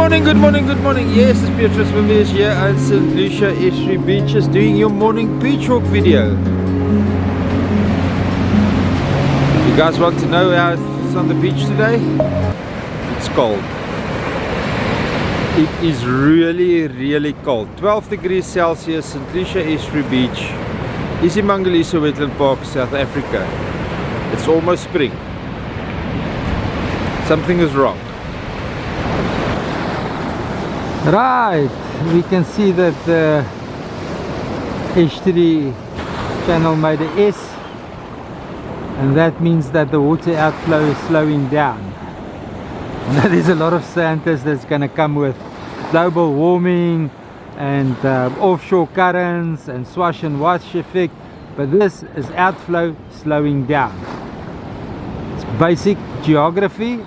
morning, good morning, good morning. Yes, it's Beatrice Viviers here at St Lucia Estuary Beaches doing your morning beach walk video. You guys want to know how it's on the beach today? It's cold. It is really cold. 12 degrees Celsius, St Lucia Estuary Beach, Isimangaliso Wetland Park, South Africa. It's almost spring. Something is wrong. Right, we can see that the estuary channel made an S, and that means that the water outflow is slowing down. Now there's a lot of scientists that's going to come with global warming and offshore currents and swash and wash effect, but this is outflow slowing down. It's basic geography.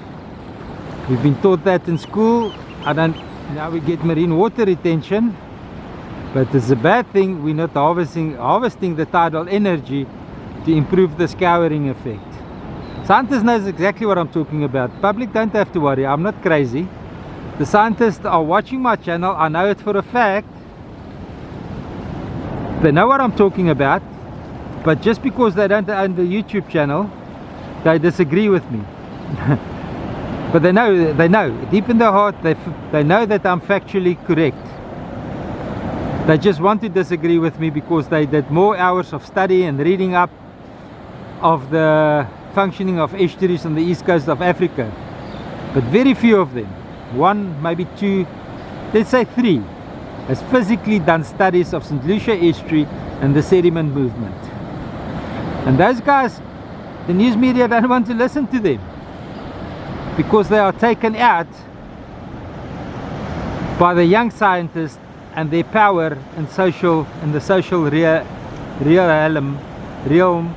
We've been taught that in school. Now we get marine water retention, but it's a bad thing. We're not harvesting the tidal energy to improve the scouring effect. Scientists knows exactly what I'm talking about. Public don't have to worry, I'm not crazy. The scientists are watching my channel, I know it for a fact. They know what I'm talking about, but just because they don't own the YouTube channel, they disagree with me. But they know, deep in their heart, they know that I'm factually correct. They just want to disagree with me because they did more hours of study and reading up of the functioning of estuaries on the east coast of Africa. But very few of them, one, maybe two, let's say three, has physically done studies of St Lucia Estuary and the sediment movement. And those guys, the news media don't want to listen to them, because they are taken out by the young scientists and their power in the social realm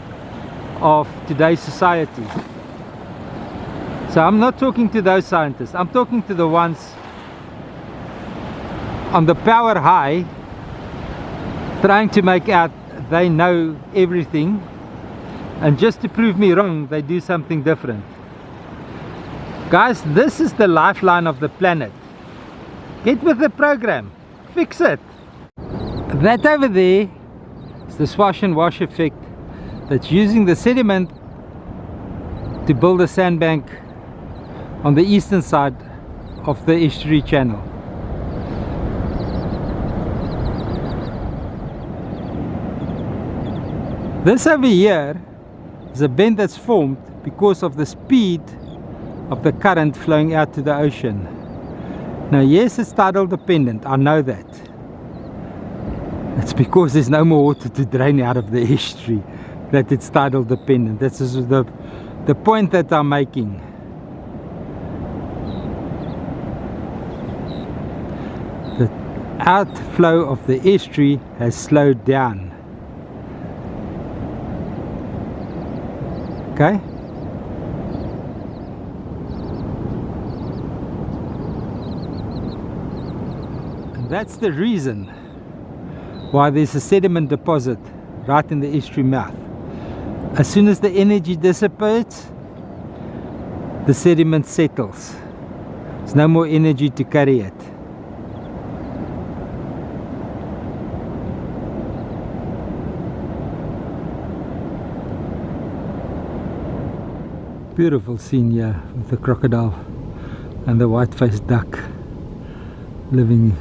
of today's society. So I'm not talking to those scientists, I'm talking to the ones on the power high, trying to make out they know everything, and just to prove me wrong, they do something different. Guys, this is the lifeline of the planet. Get with the program. Fix it. That over there is the swash and wash effect that's using the sediment to build a sandbank on the eastern side of the estuary channel. This over here is a bend that's formed because of the speed of the current flowing out to the ocean. Now yes, it's tidal dependent, I know that. It's because there's no more water to drain out of the estuary that it's tidal dependent. This is the point that I'm making. The outflow of the estuary has slowed down. Okay? That's the reason why there's a sediment deposit right in the estuary mouth. As soon as the energy dissipates, the sediment settles. There's no more energy to carry it. Beautiful scene here with the crocodile and the white-faced duck living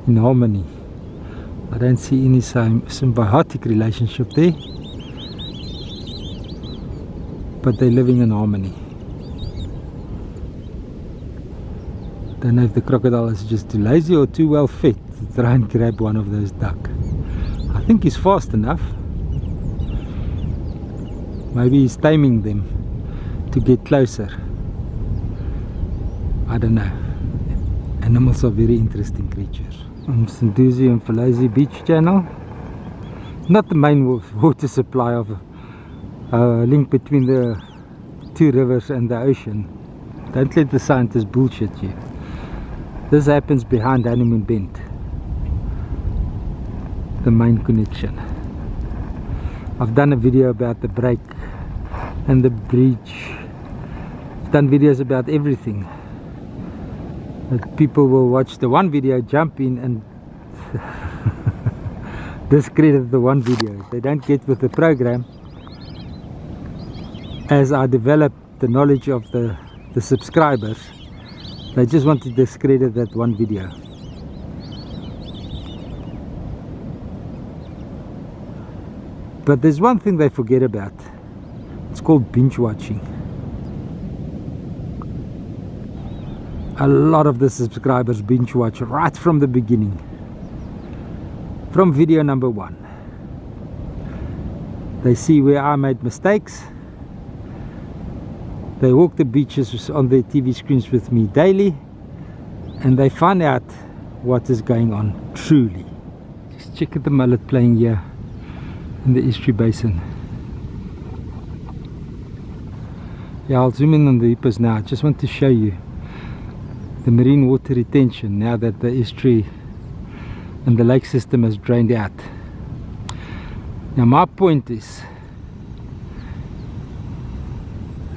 in harmony. I don't see any symbiotic relationship there, but they're living in harmony. Don't know if the crocodile is just too lazy or too well fed to try and grab one of those duck. I think he's fast enough. Maybe he's taming them to get closer. I don't know. Animals are very interesting creatures. On St Lucia and Falaise Beach channel, not the main water supply of link between the two rivers and the ocean. Don't let the scientists bullshit you. This happens behind Honeymoon Bend, the main connection. I've done a video about the break and the breach. I've done videos about everything. that people will watch the one video, jump in and discredit the one video. They don't get with the program. As I develop the knowledge of the subscribers, they just want to discredit that one video. But there's one thing they forget about. It's called binge watching. A lot of the subscribers binge watch right from the beginning, from video number 1. They see where I made mistakes. They walk the beaches on their TV screens with me daily, and they find out what is going on truly. Just check at the mullet playing here in the estuary basin. Yeah, I'll zoom in on the hippos now. I just want to show you the marine water retention now that the estuary and the lake system has drained out. Now my point is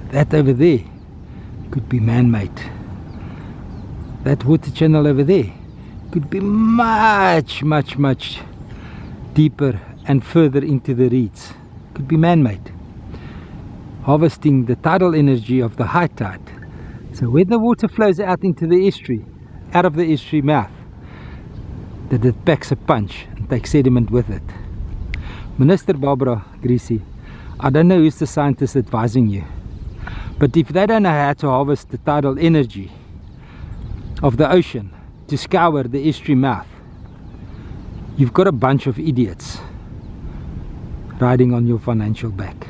that over there could be man-made. That water channel over there could be much deeper and further into the reeds. Could be man-made, harvesting the tidal energy of the high tide. So when the water flows out into the estuary, out of the estuary mouth, that it packs a punch and takes sediment with it. Minister Barbara Greasy, I don't know who's the scientist advising you, but if they don't know how to harvest the tidal energy of the ocean to scour the estuary mouth, you've got a bunch of idiots riding on your financial back.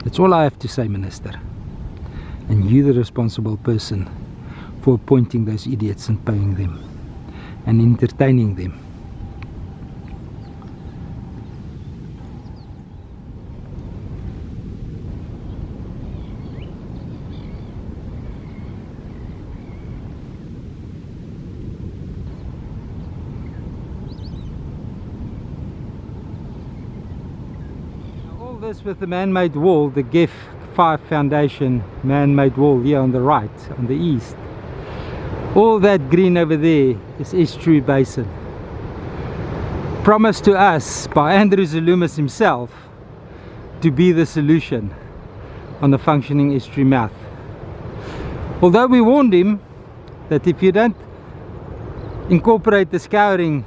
That's all I have to say, Minister. And you're the responsible person for appointing those idiots and paying them and entertaining them. All this with the man-made wall, the GEF 5 Foundation man-made wall here on the right, on the east. All that green over there is estuary basin, promised to us by Andrew Zalumis himself to be the solution on the functioning estuary mouth. Although we warned him that if you don't incorporate the scouring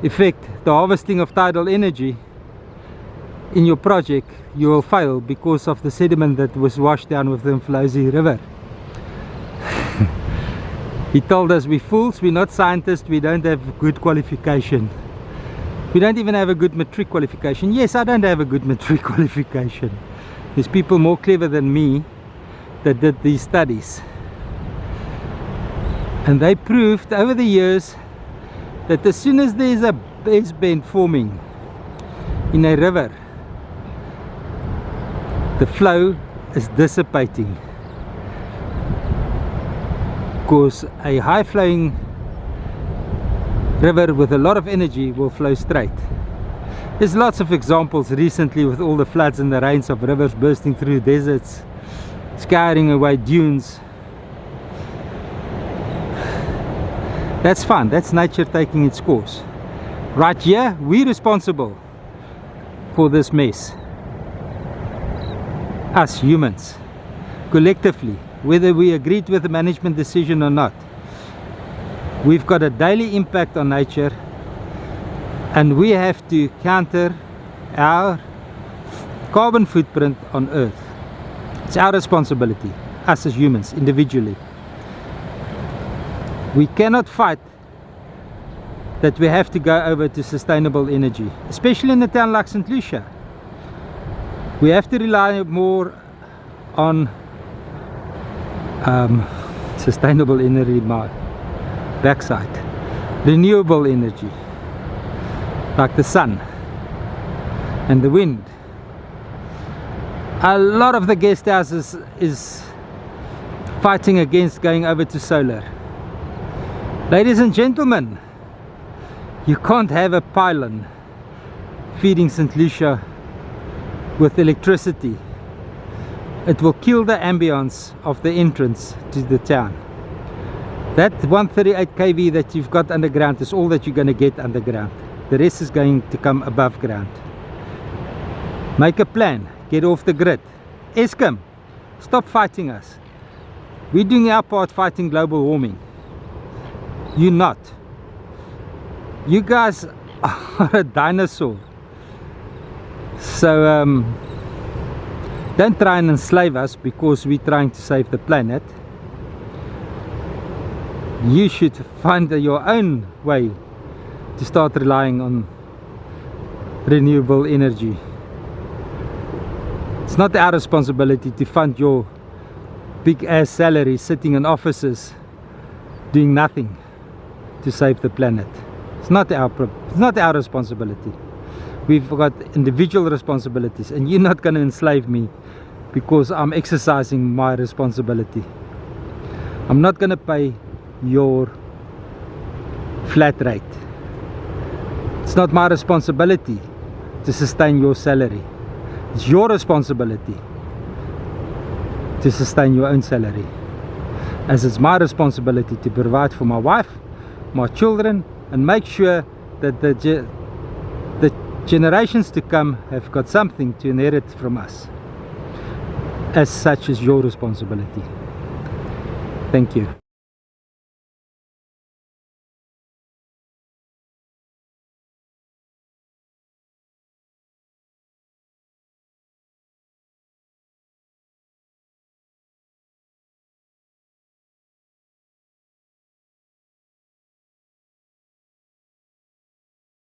effect, the harvesting of tidal energy in your project, you will fail because of the sediment that was washed down with the Mflozi River. He told us we're fools, we're not scientists, we don't have good qualification. We don't even have a good matric qualification. Yes, I don't have a good matric qualification. There's people more clever than me that did these studies. And they proved over the years that as soon as there's a base bend forming in a river, the flow is dissipating, because a high flowing river with a lot of energy will flow straight. There's lots of examples recently with all the floods and the rains of rivers bursting through deserts, scouring away dunes. That's fun, that's nature taking its course. Right here, we're responsible for this mess. Us humans, collectively, whether we agreed with the management decision or not, we've got a daily impact on nature, and we have to counter our carbon footprint on Earth. It's our responsibility, us as humans, individually. We cannot fight that we have to go over to sustainable energy, especially in a town like St Lucia. We have to rely more on sustainable energy, my backside, renewable energy, like the sun and the wind. A lot of the guest houses is fighting against going over to solar. Ladies and gentlemen, you can't have a pylon feeding St Lucia with electricity It will kill the ambience of the entrance to the town. That 138 kV that you've got underground is all that you're going to get underground. The rest is going to come above ground. Make a plan. Get off the grid. Eskom, stop fighting us. We're doing our part fighting global warming. You're not. You guys are a dinosaur. So don't try and enslave us because we're trying to save the planet. You should find your own way to start relying on renewable energy. It's not our responsibility to fund your big ass salary sitting in offices doing nothing to save the planet. It's not our responsibility. We've got individual responsibilities, and you're not going to enslave me because I'm exercising my responsibility. I'm not going to pay your flat rate. It's not my responsibility to sustain your salary. It's your responsibility to sustain your own salary, as it's my responsibility to provide for my wife, my children, and make sure that the generations to come have got something to inherit from us. As such is your responsibility. Thank you.